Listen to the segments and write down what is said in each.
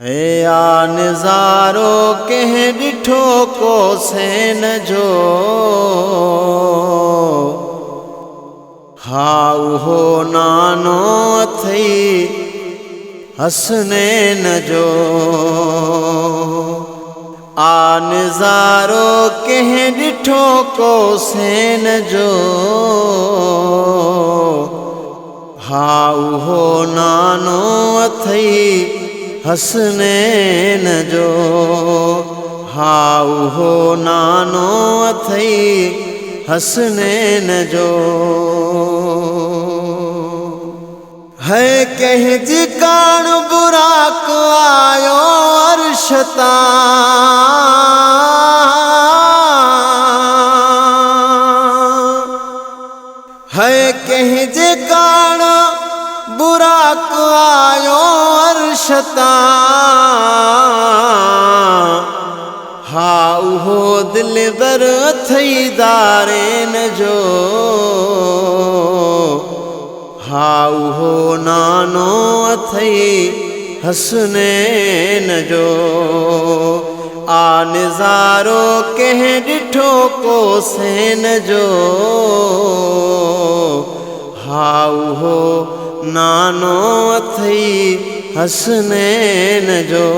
हे आ नज़ारो कंहिं ॾिठो कोसेन जो, हा उहो नानो अथई हसनैन जो। आ नज़ारो कंहिं ॾिठो कोसेन जो, हा उहो नानो अथई हसनैन जो। हा उहो नानो अथई हसनैन जो। है कंहिंजी कान बुराक आयो अर्श तां, है कंहिंजे कान बुराक आयो अर्श तां, हा उहो दिलबर अथई दारेन जो। हा उहो नानो अथई हसनैन जो। आ नज़ारो कंहिं ॾिठो कोसेन जो, हा उहो नानो अथई हसनैन जो।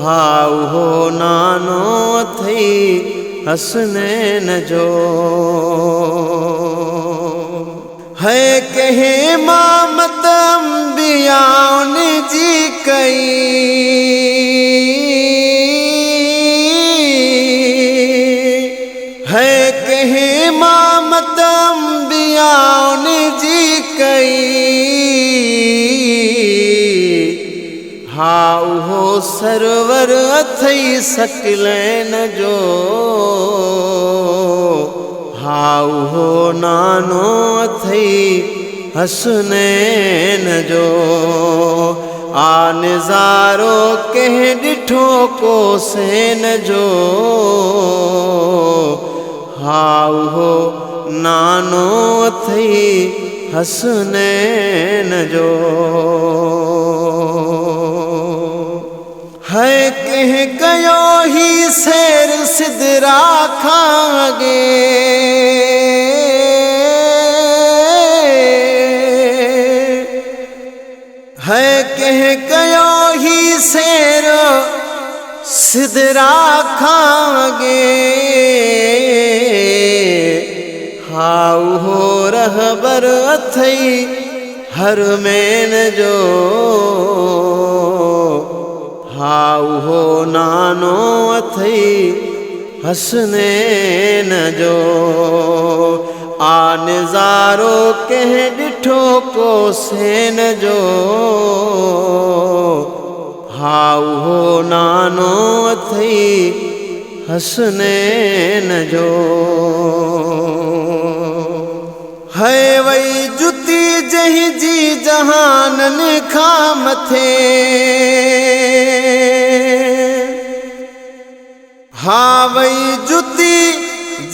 हा उहो नानो अथई हसनैन जो। है कंहिं इमामत अंबियाउन जी कई, है कंहिं इमामत अंबियाउन जी कई, हा उहो सरवर अथई सकलैन जो। हा उहो नानो अथई हसनैन जो। आ नज़ारो कंहिं ॾिठो कोसेन जो, हा उहो नानो अथई हसनैन जो। है कंहिं कयो ही सैर सिदरा खांगे, है कंहिं कयो ही सैर सिदरा खांगे, हा उहो रहबर अथई हरमैन जो। हा उहो नानो अथई हसनैन जो। आ नज़ारो कंहिं ॾिठो कोसेन जो, हा उहो नानो अथई हसनैन जो। है वई जुती जंहिंजी जहानन खां मथे, हा वई जुती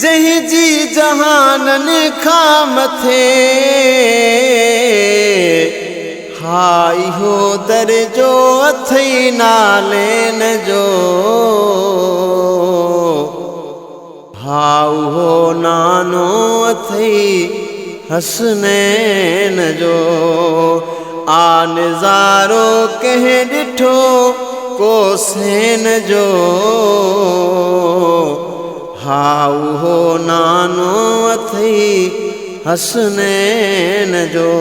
जंहिंजी जहानन खां मथे, हा इहो दर्जो अथई नालेन जो। हा उहो नानो अथई हसनैन जो। आ नज़ारो कंहिं ॾिठो कोसेन जो, हा उहो नानो अथई हसनैन जो।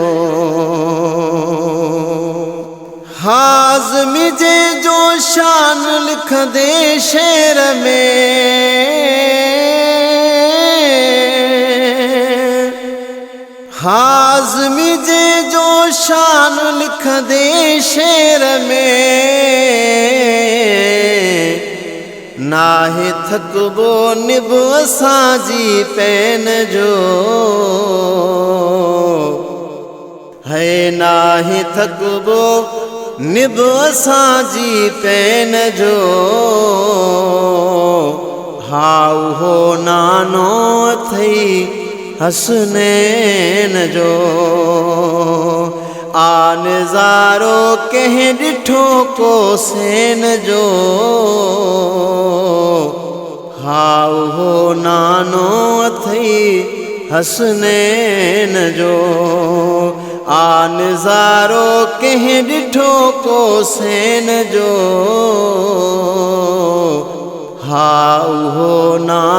हाज़मी जे जो शान लिखंदे शेर में, हाज़मी जे जो शान लिखंदे शेर में, नाहे थकबो निभ असांजी पैन जो। है नाहे थकबो निभ असांजी पैन जो, हा उहो नानो अथई हसनैन जो। आ नज़ारो कंहिं ॾिठो को सेन जो हा उहो नानो अथई हसनैन जो आ नज़ारो कंहिं ॾिठो को सेन जो हा उहो नानो